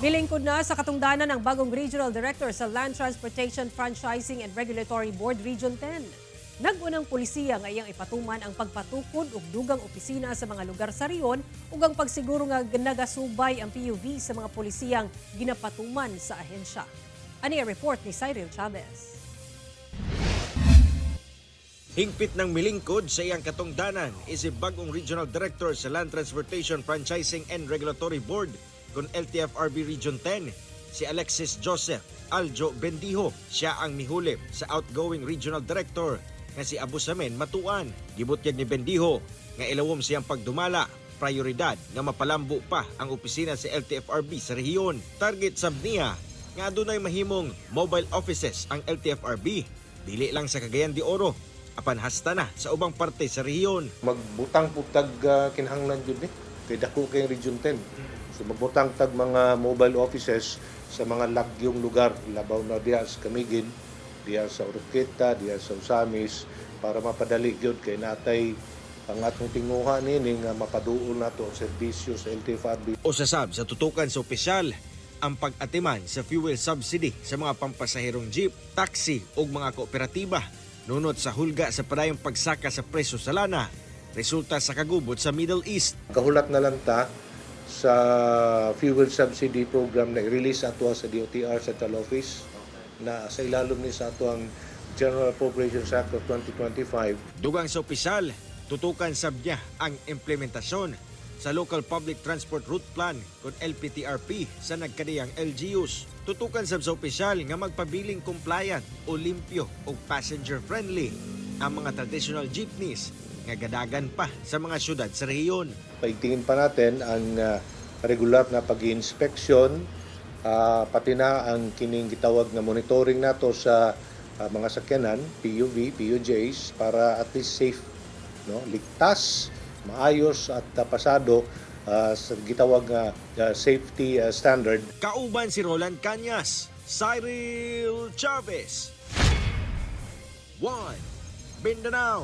Nilingkod na sa katungdanan ng bagong Regional Director sa Land Transportation Franchising and Regulatory Board Region 10. Nagunang pulisiya nga iyang ipatuman ang pagpatukod ug dugang opisina sa mga lugar sa riyon ug ang pagsiguro nga nagasubay ang PUV sa mga pulisiyang ginapatuman sa ahensya. Ani ang report ni Cyril Chavez. Hingpit ng milingkod sa iyang katungdanan is bagong Regional Director sa Land Transportation Franchising and Regulatory Board kung LTFRB Region 10, si Alexis Joseph Aljo Bendijo. Siya ang mihulip sa outgoing Regional Director nga si Abu Samen Matuan. Gibutyag ni Bendijo nga ilawom siyang pagdumala, prioridad nga mapalambo pa ang opisina sa LTFRB sa rehiyon. Target sab niya nga adunay mahimong mobile offices ang LTFRB, dili lang sa Cagayan de Oro, apan hasta na sa ubang parte sa rehiyon. Magbutang po tag kinahanglan jud ni kay dako kay Region 10. So magbutang tag mga mobile offices sa mga lagyong lugar, labaw na diha sa Camiguin, diha sa Oroqueta, diha sa Usamis, para mapadali gyud kay natay ang atong tinguha nini nga mapaduol nato ang serbisyo sa LTFRB. O sasab sa tutukan sa opisyal ang pag-atiman sa fuel subsidy sa mga pampasaherong jeep, taxi ug mga kooperatiba nunot sa hulga sa padayong pagsaka sa presyo sa lana resulta sa kagubot sa Middle East. Kahulat na lang ta sa fuel subsidy program na i-release ato sa DOTR Central Office na sa ilalom ni sa ato ang General Appropriations Act of 2025. Dugang sa opisyal, tutukan sab niya ang implementasyon sa Local Public Transport Route Plan kung LPTRP sa nagkadiyang LGUs. Tutukan sab sa opisyal nga magpabiling compliant o limpyo o passenger-friendly ang mga traditional jeepneys nga gadagan pa sa mga syudad sa rehiyon. Paigtingin pa natin ang regular na pag-inspeksyon, pati na ang kining gitawag na monitoring nato sa mga sakyanan, PUV, PUJs, para at least safe, no? Ligtas, maayos at pasado sa gitawag nga safety standard. Kauban si Roland Cañas, Cyril Chavez, 1 Mindanao.